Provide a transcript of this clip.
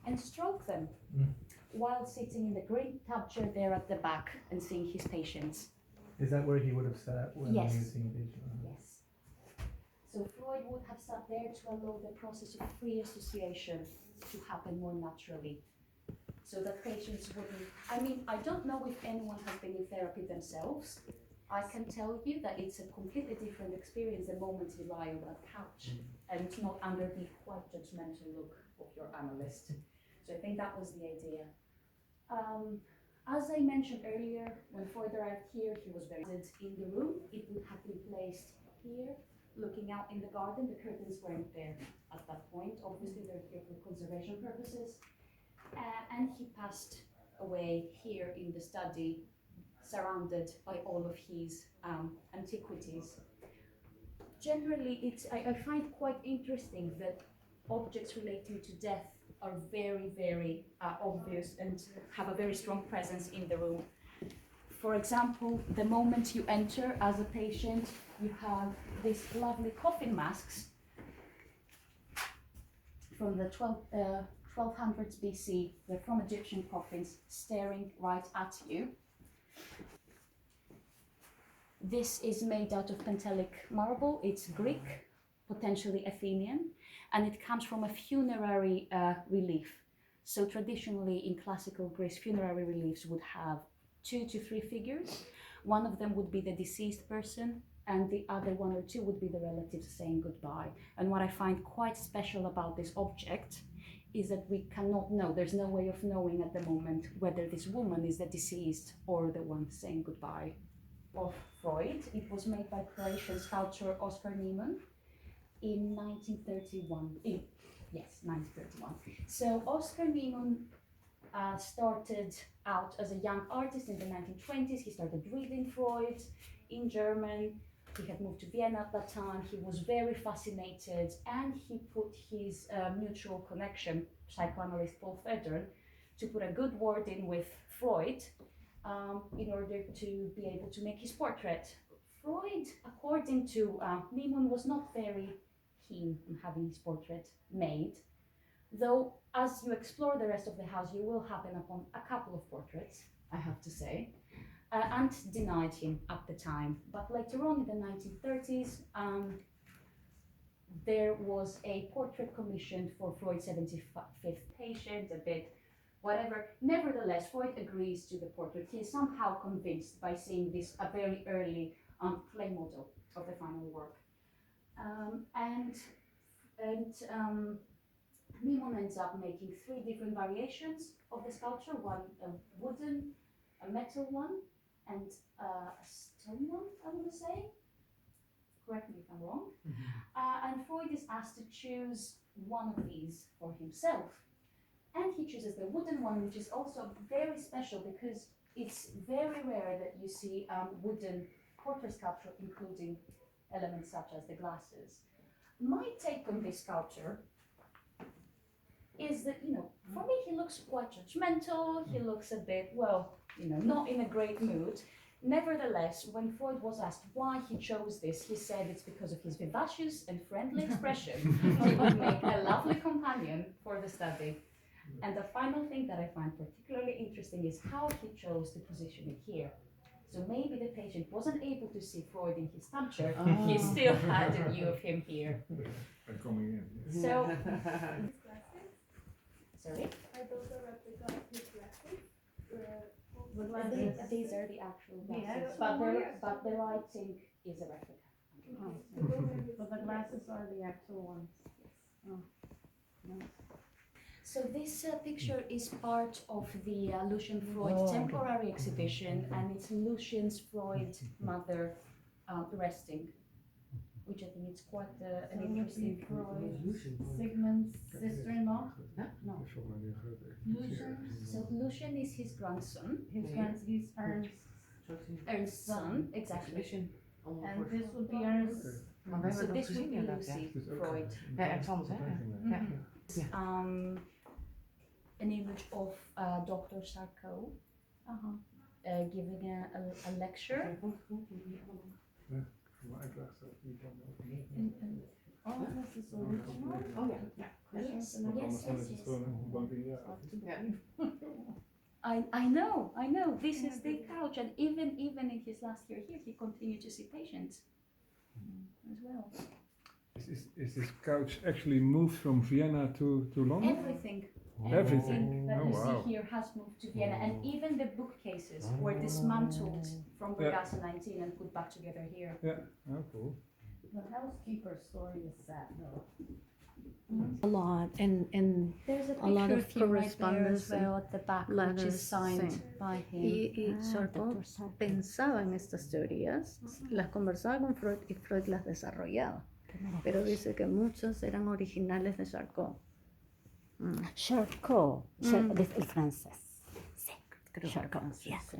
and stroke them while sitting in the green tub chair there at the back and seeing his patients. Is that where he would have sat when Yes. he was seeing a patient? Yes. So Freud would have sat there to allow the process of free association to happen more naturally. So that patients wouldn't, I mean, I don't know if anyone has been in therapy themselves. I can tell you that it's a completely different experience the moment you lie on that couch and not under the quite judgmental look of your analyst. So I think that was the idea. As I mentioned earlier, when Freud arrived here, he was very in the room. It would have been placed here, looking out in the garden. The curtains weren't there at that point. Obviously, they're here for conservation purposes. And he passed away here in the study, surrounded by all of his antiquities. Generally, I find quite interesting that objects relating to death are very, very obvious and have a very strong presence in the room. For example, the moment you enter as a patient, you have these lovely coffin masks from the 1200s BC. They're from Egyptian coffins, staring right at you. This is made out of Pentelic marble. It's Greek, potentially Athenian, and it comes from a funerary relief. So traditionally in classical Greece, funerary reliefs would have 2 to 3 figures. One of them would be the deceased person, and the other 1 or 2 would be the relatives saying goodbye. And what I find quite special about this object is that we cannot know, there's no way of knowing at the moment whether this woman is the deceased or the one saying goodbye. Of Freud, it was made by Croatian sculptor Oscar Niemann in 1931. Yes, 1931. So Oscar Niemann started out as a young artist in the 1920s. He started reading Freud in German. He had moved to Vienna at that time. He was very fascinated, and he put his mutual connection, psychoanalyst Paul Federn, to put a good word in with Freud in order to be able to make his portrait. Freud, according to Niemann, was not very keen on having his portrait made, though as you explore the rest of the house, you will happen upon a couple of portraits, I have to say, and denied him at the time. But later on in the 1930s, there was a portrait commissioned for Freud's 75th patient, a bit whatever. Nevertheless, Freud agrees to the portrait. He is somehow convinced by seeing this, a very early clay model of the final work. Niemann ends up making 3 different variations of the sculpture, one a wooden, a metal one, and a stone one, I would say. Correct me if I'm wrong. And Freud is asked to choose one of these for himself. And he chooses the wooden one, which is also very special because it's very rare that you see wooden portrait sculpture including elements such as the glasses. My take on this sculpture is that, for me he looks quite judgmental, he looks a bit, not in a great mood. Nevertheless, when Freud was asked why he chose this, he said it's because of his vivacious and friendly expression. He would make a lovely companion for the study. And the final thing that I find particularly interesting is how he chose to position it here. So maybe the patient wasn't able to see Freud in his tub chair, he still had a view of him here. Coming in. So, His glasses? sorry? Are those a replica of his glasses? These are the actual glasses, Yeah, but the writing is a replica. So the glasses are the actual ones. Oh, nice. So this picture is part of the Lucian Freud temporary exhibition, and it's Lucian's Freud mother resting, which I think it's quite an interesting. Sigmund's sister-in-law? No. Lucian. So Lucian is his grandson, He's Ernst's son, exactly. and this would be Ernst. Maar we So hebben het this nog would gezien be inderdaad, ja. Lucy Freud. Ja, ergens anders, hè? Ja. An image of Dr. Sarko giving a lecture. Oh, this is original? Oh, yeah, yeah. Yes, and yes, yes, yes. Yeah. I know. This is the couch, and even in his last year here, he continued to see patients as well. Is this couch actually moved from Vienna to London? Everything that Oh, you wow. see here has moved to Vienna, and even the bookcases were dismantled from Burgasa 19 and put back together here. Yeah, oh, cool. The housekeeper's story is sad though. A lot, and There's A lot picture of of him right there correspondence as well at the back, which letters, is signed sí. by him. y Sarko pensaba en estas teorías, las conversaba con Freud y Freud las desarrollaba, pero dice que muchas eran originales de Sarko. Charcot, el francés. Sí, Creo que Charcot, francés, yeah. sí.